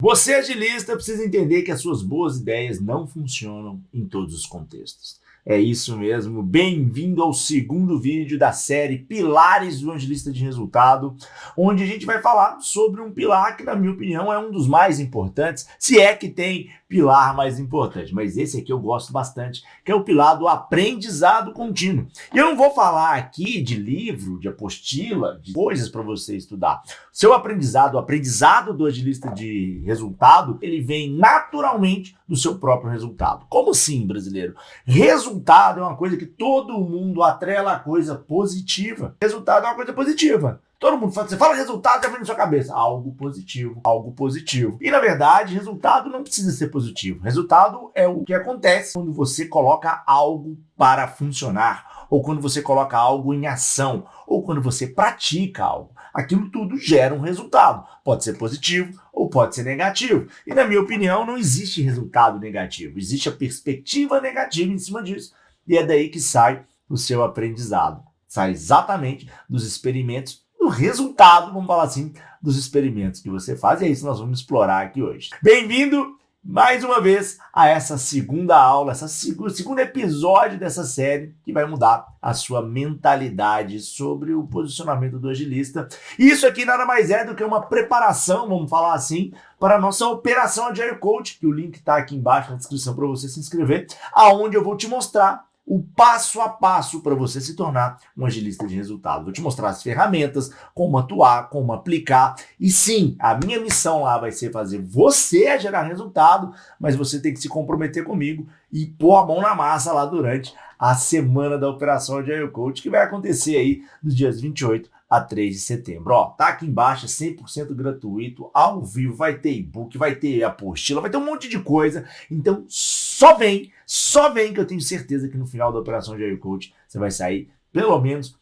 Você, agilista, precisa entender que as suas boas ideias não funcionam em todos os contextos. É isso mesmo, bem-vindo ao segundo vídeo da série Pilares do Agilista de Resultado, onde a gente vai falar sobre um pilar que, na minha opinião, é um dos mais importantes, se é que tem pilar mais importante, mas esse aqui eu gosto bastante, que é o pilar do aprendizado contínuo. E eu não vou falar aqui de livro, de apostila, de coisas para você estudar. Seu aprendizado, o aprendizado do agilista de resultado, ele vem naturalmente do seu próprio resultado. Como assim, brasileiro? Resultado é uma coisa que todo mundo atrela a coisa positiva. Resultado é uma coisa positiva. Todo mundo fala, você fala resultado, já vem na sua cabeça. Algo positivo, algo positivo. E, na verdade, resultado não precisa ser positivo. Resultado é o que acontece quando você coloca algo para funcionar, ou quando você coloca algo em ação, ou quando você pratica algo. Aquilo tudo gera um resultado. Pode ser positivo ou pode ser negativo. E, na minha opinião, não existe resultado negativo. Existe a perspectiva negativa em cima disso. E é daí que sai o seu aprendizado. Sai exatamente dos experimentos, do resultado, vamos falar assim, dos experimentos que você faz. E é isso que nós vamos explorar aqui hoje. Bem-vindo mais uma vez a essa segunda aula, segundo episódio dessa série que vai mudar a sua mentalidade sobre o posicionamento do agilista. E isso aqui nada mais é do que uma preparação, vamos falar assim, para a nossa Operação Agile Coach, que o link está aqui embaixo na descrição para você se inscrever, aonde eu vou te mostrar o passo a passo para você se tornar um agilista de resultado. Vou te mostrar as ferramentas, como atuar, como aplicar. E sim, a minha missão lá vai ser fazer você a gerar resultado, mas você tem que se comprometer comigo e pôr a mão na massa lá durante a semana da Operação Agile Coach, que vai acontecer aí nos dias 28 a 3 de setembro. Ó, tá aqui embaixo, é 100% gratuito, ao vivo, vai ter e-book, vai ter apostila, vai ter um monte de coisa. Então, só vem que eu tenho certeza que no final da Operação Agile Coach você vai sair, pelo menos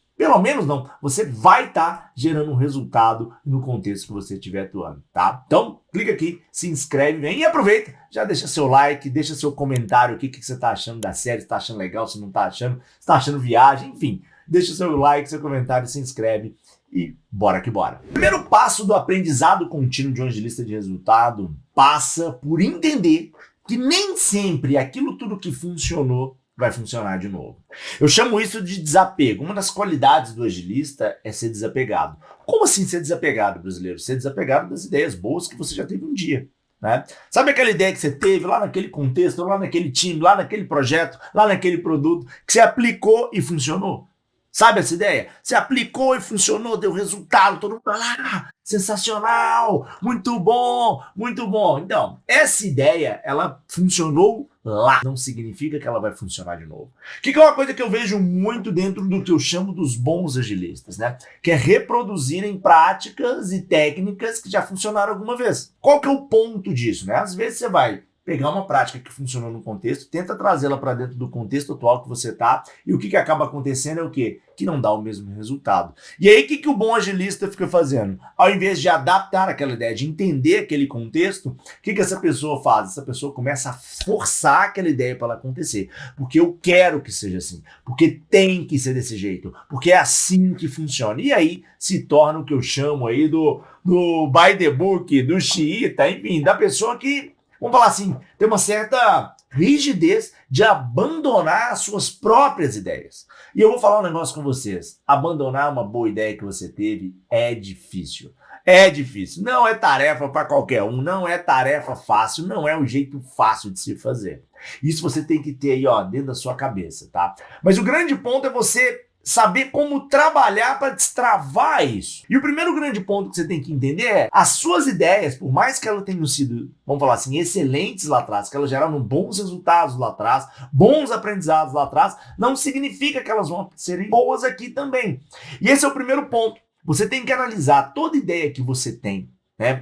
não, você vai estar gerando um resultado no contexto que você estiver atuando, tá? Então, clica aqui, se inscreve, vem e aproveita, já deixa seu like, deixa seu comentário, o que você está achando da série, se tá achando legal, se não tá achando, se tá achando viagem, enfim. Deixa seu like, seu comentário, se inscreve e bora que bora. O primeiro passo do aprendizado contínuo de um agilista de resultado passa por entender que nem sempre aquilo tudo que funcionou vai funcionar de novo. Eu chamo isso de desapego. Uma das qualidades do agilista é ser desapegado. Como assim ser desapegado, brasileiro? Ser desapegado das ideias boas que você já teve um dia. Né? Sabe aquela ideia que você teve lá naquele contexto, lá naquele time, lá naquele projeto, lá naquele produto, que você aplicou e funcionou? Sabe essa ideia? Você aplicou e funcionou, deu resultado, todo mundo lá, sensacional, muito bom, muito bom. Então, essa ideia, ela funcionou lá, não significa que ela vai funcionar de novo. Que é uma coisa que eu vejo muito dentro do que eu chamo dos bons agilistas, né? Que é reproduzirem práticas e técnicas que já funcionaram alguma vez. Qual que é o ponto disso, né? Às vezes você vai pegar uma prática que funcionou no contexto, tenta trazê-la para dentro do contexto atual que você está, e o que acaba acontecendo é o quê? Que não dá o mesmo resultado. E aí, o que o bom agilista fica fazendo? Ao invés de adaptar aquela ideia, de entender aquele contexto, o que essa pessoa faz? Essa pessoa começa a forçar aquela ideia para ela acontecer. Porque eu quero que seja assim. Porque tem que ser desse jeito. Porque é assim que funciona. E aí, se torna o que eu chamo aí do by the book, do xiita, enfim, da pessoa que, vamos falar assim, tem uma certa rigidez de abandonar as suas próprias ideias. E eu vou falar um negócio com vocês. Abandonar uma boa ideia que você teve é difícil. É difícil. Não é tarefa para qualquer um, não é tarefa fácil, não é um jeito fácil de se fazer. Isso você tem que ter aí, ó, dentro da sua cabeça, tá? Mas o grande ponto é você saber como trabalhar para destravar isso. E o primeiro grande ponto que você tem que entender é as suas ideias, por mais que elas tenham sido, vamos falar assim, excelentes lá atrás, que elas geraram bons resultados lá atrás, bons aprendizados lá atrás, não significa que elas vão serem boas aqui também. E esse é o primeiro ponto. Você tem que analisar toda ideia que você tem.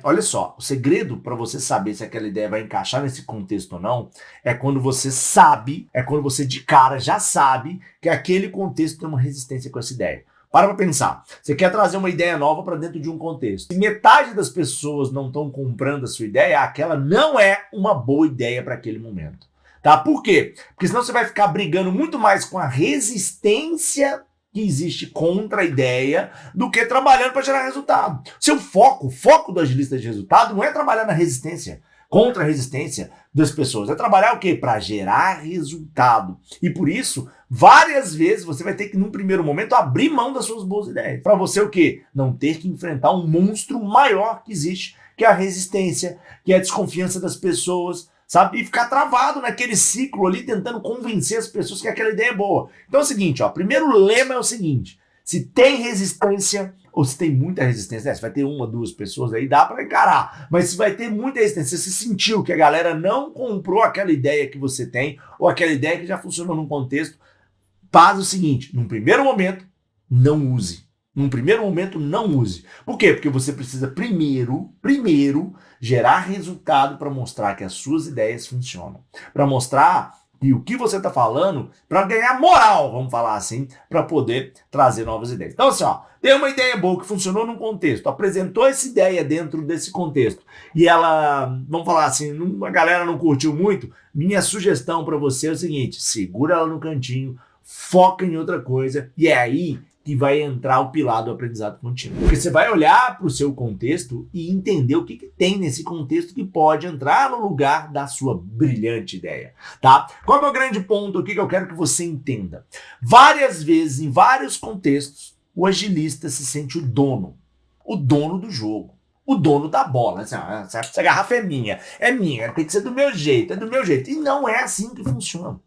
Olha só, o segredo para você saber se aquela ideia vai encaixar nesse contexto ou não é quando você sabe, é quando você de cara já sabe que aquele contexto tem uma resistência com essa ideia. Para pensar, você quer trazer uma ideia nova para dentro de um contexto. Se metade das pessoas não estão comprando a sua ideia, aquela não é uma boa ideia para aquele momento. Tá? Por quê? Porque senão você vai ficar brigando muito mais com a resistência que existe contra a ideia do que trabalhando para gerar resultado. Seu foco, o foco do agilista de resultado não é trabalhar na resistência, contra a resistência das pessoas. É trabalhar o quê? Para gerar resultado. E por isso, várias vezes você vai ter que, num primeiro momento, abrir mão das suas boas ideias. Para você o quê? Não ter que enfrentar um monstro maior que existe, que é a resistência, que é a desconfiança das pessoas, sabe? E ficar travado naquele ciclo ali, tentando convencer as pessoas que aquela ideia é boa. Então é o seguinte, ó, primeiro lema é o seguinte: se tem resistência, ou se tem muita resistência, né? Se vai ter uma, duas pessoas aí, dá para encarar. Mas se vai ter muita resistência, se sentiu que a galera não comprou aquela ideia que você tem, ou aquela ideia que já funcionou num contexto, faz o seguinte: num primeiro momento, não use. Num primeiro momento, não use. Por quê? Porque você precisa primeiro gerar resultado para mostrar que as suas ideias funcionam. Para mostrar que o que você está falando, para ganhar moral, vamos falar assim, para poder trazer novas ideias. Então assim, ó, tem uma ideia boa que funcionou num contexto, apresentou essa ideia dentro desse contexto e ela, vamos falar assim, a galera não curtiu muito, minha sugestão para você é o seguinte: segura ela no cantinho, foca em outra coisa e é aí que vai entrar o pilar do aprendizado contínuo. Porque você vai olhar para o seu contexto e entender o que tem nesse contexto que pode entrar no lugar da sua brilhante ideia, tá? Qual é o grande ponto aqui que eu quero que você entenda? Várias vezes, em vários contextos, o agilista se sente o dono do jogo, o dono da bola. Assim, essa garrafa é minha, tem que ser do meu jeito, é do meu jeito. E não é assim que funciona.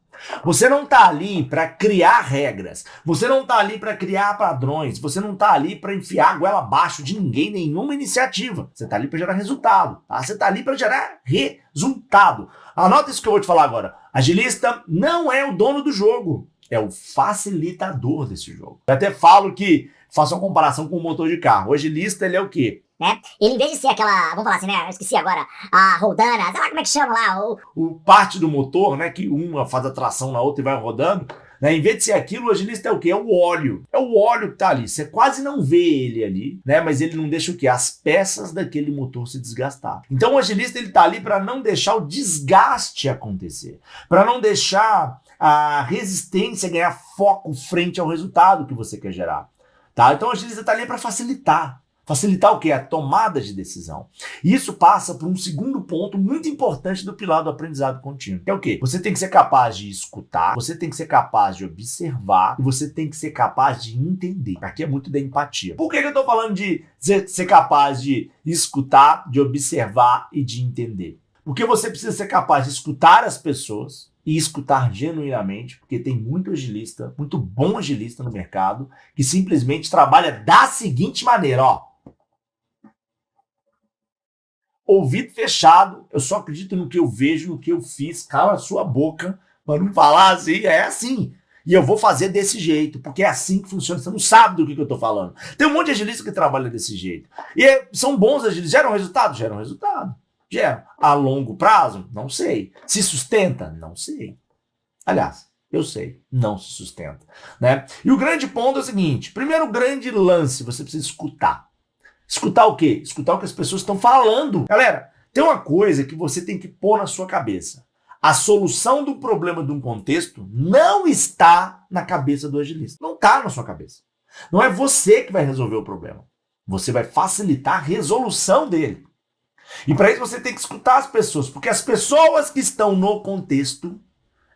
Você não está ali para criar regras, você não está ali para criar padrões, você não está ali para enfiar a goela abaixo de ninguém, nenhuma iniciativa. Você está ali para gerar resultado, tá? Você está ali para gerar resultado. Anota isso que eu vou te falar agora. Agilista não é o dono do jogo, é o facilitador desse jogo. Eu até falo que, faço uma comparação com o motor de carro. O agilista, ele é o quê? Né? Ele, em vez de ser aquela, vamos falar assim, né? Eu esqueci agora, a roldana, sei lá como é que chama lá. O parte do motor, né? Que uma faz a tração na outra e vai rodando. Né? Em vez de ser aquilo, o agilista é o quê? É o óleo. É o óleo que tá ali. Você quase não vê ele ali, né? Mas ele não deixa o quê? As peças daquele motor se desgastar. Então o agilista, ele tá ali para não deixar o desgaste acontecer. Para não deixar a resistência ganhar foco frente ao resultado que você quer gerar. Tá? Então o agilista tá ali para facilitar. Facilitar o quê? A tomada de decisão. E isso passa por um segundo ponto muito importante do pilar do aprendizado contínuo, que é o quê? Você tem que ser capaz de escutar, você tem que ser capaz de observar e você tem que ser capaz de entender. Aqui é muito da empatia. Por que eu tô falando de ser capaz de escutar, de observar e de entender? Porque você precisa ser capaz de escutar as pessoas e escutar genuinamente, porque tem muito agilista, muito bom agilista no mercado, que simplesmente trabalha da seguinte maneira, ó. Ouvido fechado, eu só acredito no que eu vejo, no que eu fiz, cala a sua boca, para não falar assim, é assim. E eu vou fazer desse jeito, porque é assim que funciona, você não sabe do que eu tô falando. Tem um monte de agilista que trabalha desse jeito. E são bons agilistas, geram resultado? Geram resultado. Geram. A longo prazo? Não sei. Se sustenta? Não sei. Aliás, eu sei, não se sustenta. Né? E o grande ponto é o seguinte, primeiro grande lance, você precisa escutar. Escutar o quê? Escutar o que as pessoas estão falando. Galera, tem uma coisa que você tem que pôr na sua cabeça. A solução do problema de um contexto não está na cabeça do agilista. Não está na sua cabeça. Não é você que vai resolver o problema. Você vai facilitar a resolução dele. E para isso você tem que escutar as pessoas, porque as pessoas que estão no contexto,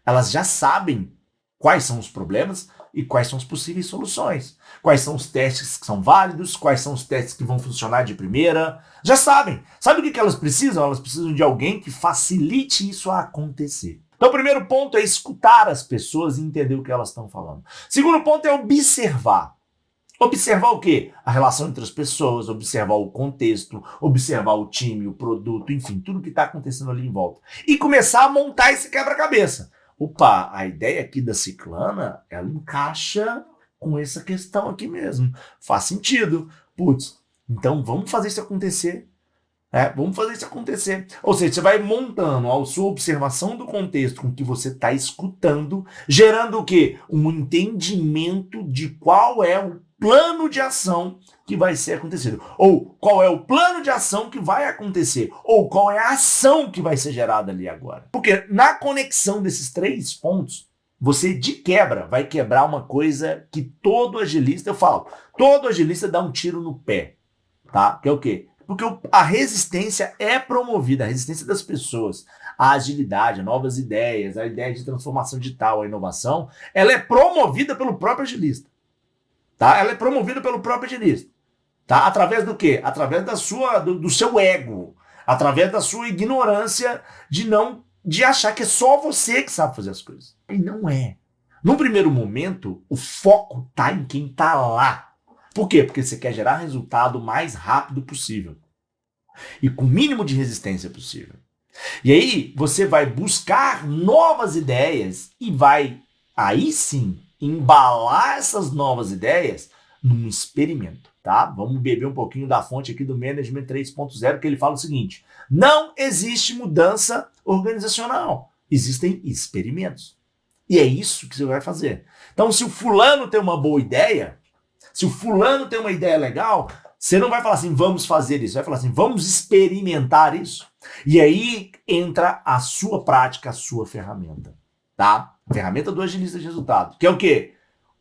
elas já sabem quais são os problemas e quais são as possíveis soluções. Quais são os testes que são válidos, quais são os testes que vão funcionar de primeira. Já sabem. Sabe o que elas precisam? Elas precisam de alguém que facilite isso a acontecer. Então o primeiro ponto é escutar as pessoas e entender o que elas estão falando. Segundo ponto é observar. Observar o quê? A relação entre as pessoas, observar o contexto, observar o time, o produto, enfim, tudo que está acontecendo ali em volta. E começar a montar esse quebra-cabeça. Opa, a ideia aqui da ciclana, ela encaixa com essa questão aqui mesmo. Faz sentido. Putz, então vamos fazer isso acontecer. Vamos fazer isso acontecer. Ou seja, você vai montando a sua observação do contexto com que você está escutando, gerando o quê? Um entendimento de qual é o plano de ação que vai ser acontecido. Ou qual é o plano de ação que vai acontecer. Ou qual é a ação que vai ser gerada ali agora. Porque na conexão desses três pontos, você de quebra vai quebrar uma coisa que todo agilista, eu falo, todo agilista dá um tiro no pé, tá? Que é o quê? Porque a resistência é promovida, a resistência das pessoas, a agilidade, a novas ideias, a ideia de transformação digital, a inovação, ela é promovida pelo próprio agilista, tá? Ela é promovida pelo próprio agilista, tá? Através do quê? Através do seu ego, através da sua ignorância de achar que é só você que sabe fazer as coisas. E não é. No primeiro momento, o foco tá em quem tá lá. Por quê? Porque você quer gerar resultado o mais rápido possível e com o mínimo de resistência possível. E aí você vai buscar novas ideias e vai, aí sim, embalar essas novas ideias num experimento, tá? Vamos beber um pouquinho da fonte aqui do Management 3.0, que ele fala o seguinte: não existe mudança organizacional, existem experimentos. E é isso que você vai fazer. Então, se o fulano tem uma boa ideia, se o fulano tem uma ideia legal, você não vai falar assim, vamos fazer isso. Você vai falar assim, vamos experimentar isso. E aí entra a sua prática, a sua ferramenta, tá? Ferramenta do agilista de resultado. Que é o quê?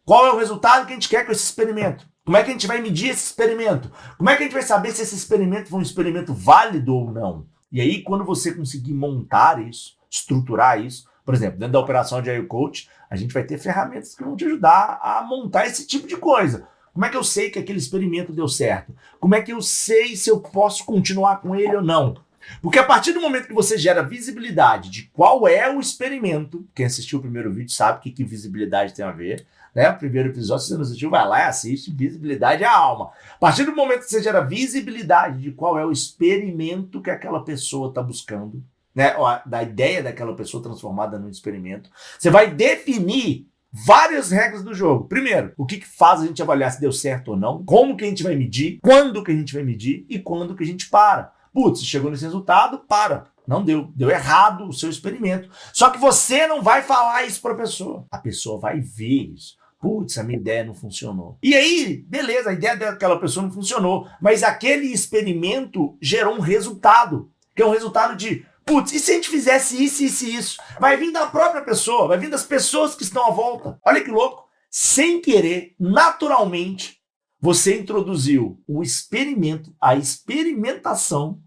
Qual é o resultado que a gente quer com esse experimento? Como é que a gente vai medir esse experimento? Como é que a gente vai saber se esse experimento foi um experimento válido ou não? E aí, quando você conseguir montar isso, estruturar isso, por exemplo, dentro da operação de Agile Coach, a gente vai ter ferramentas que vão te ajudar a montar esse tipo de coisa. Como é que eu sei que aquele experimento deu certo? Como é que eu sei se eu posso continuar com ele ou não? Porque a partir do momento que você gera visibilidade de qual é o experimento, quem assistiu o primeiro vídeo sabe o que visibilidade tem a ver, né? O primeiro episódio, se você não assistiu, vai lá e assiste. Visibilidade é a alma. A partir do momento que você gera visibilidade de qual é o experimento que aquela pessoa está buscando, né? Da ideia daquela pessoa transformada num experimento, você vai definir várias regras do jogo. Primeiro, o que faz a gente avaliar se deu certo ou não, como que a gente vai medir, quando que a gente vai medir e quando que a gente para. Putz, chegou nesse resultado, para. Não deu. Deu errado o seu experimento. Só que você não vai falar isso para a pessoa. A pessoa vai ver isso. Putz, a minha ideia não funcionou. E aí, beleza, a ideia daquela pessoa não funcionou, mas aquele experimento gerou um resultado, que é um resultado de, putz, e se a gente fizesse isso, isso e isso? Vai vir da própria pessoa, vai vir das pessoas que estão à volta. Olha que louco. Sem querer, naturalmente, você introduziu o experimento, a experimentação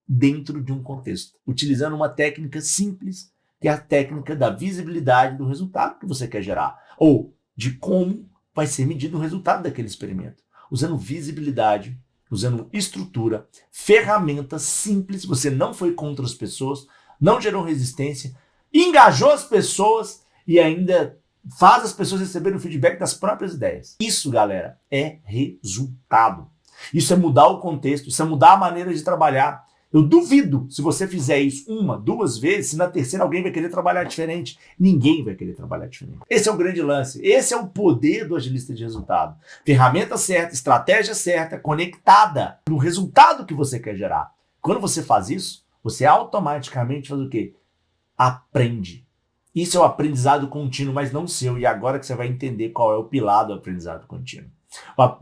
dentro de um contexto, utilizando uma técnica simples, que é a técnica da visibilidade do resultado que você quer gerar, ou de como vai ser medido o resultado daquele experimento. Usando visibilidade, usando estrutura, ferramentas simples, você não foi contra as pessoas, não gerou resistência, engajou as pessoas e ainda faz as pessoas receberem o feedback das próprias ideias. Isso, galera, é resultado. Isso é mudar o contexto, isso é mudar a maneira de trabalhar. Eu duvido, se você fizer isso uma, duas vezes, se na terceira alguém vai querer trabalhar diferente. Ninguém vai querer trabalhar diferente. Esse é o grande lance. Esse é o poder do agilista de resultado. Ferramenta certa, estratégia certa, conectada no resultado que você quer gerar. Quando você faz isso, você automaticamente faz o quê? Aprende. Isso é o aprendizado contínuo, mas não seu. E agora que você vai entender qual é o pilar do aprendizado contínuo.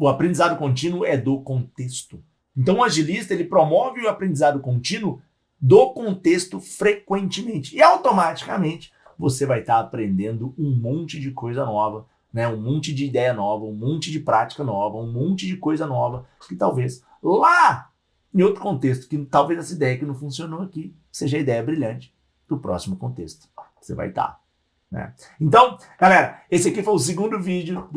O aprendizado contínuo é do contexto. Então o agilista, ele promove o aprendizado contínuo do contexto frequentemente. E automaticamente você vai estar aprendendo um monte de coisa nova, né? Um monte de ideia nova, um monte de prática nova, um monte de coisa nova que talvez lá em outro contexto, que talvez essa ideia que não funcionou aqui seja a ideia brilhante do próximo contexto. Você vai estar. Né? Então, galera, esse aqui foi o segundo vídeo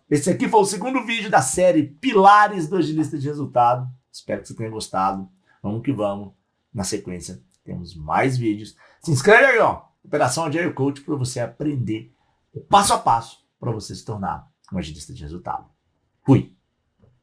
esse aqui foi o segundo vídeo da série Pilares do Agilista de Resultado. Espero que você tenha gostado. Vamos que vamos. Na sequência, temos mais vídeos. Se inscreve aí, ó. Operação Agile Coach, para você aprender o passo a passo para você se tornar um agilista de resultado. Fui!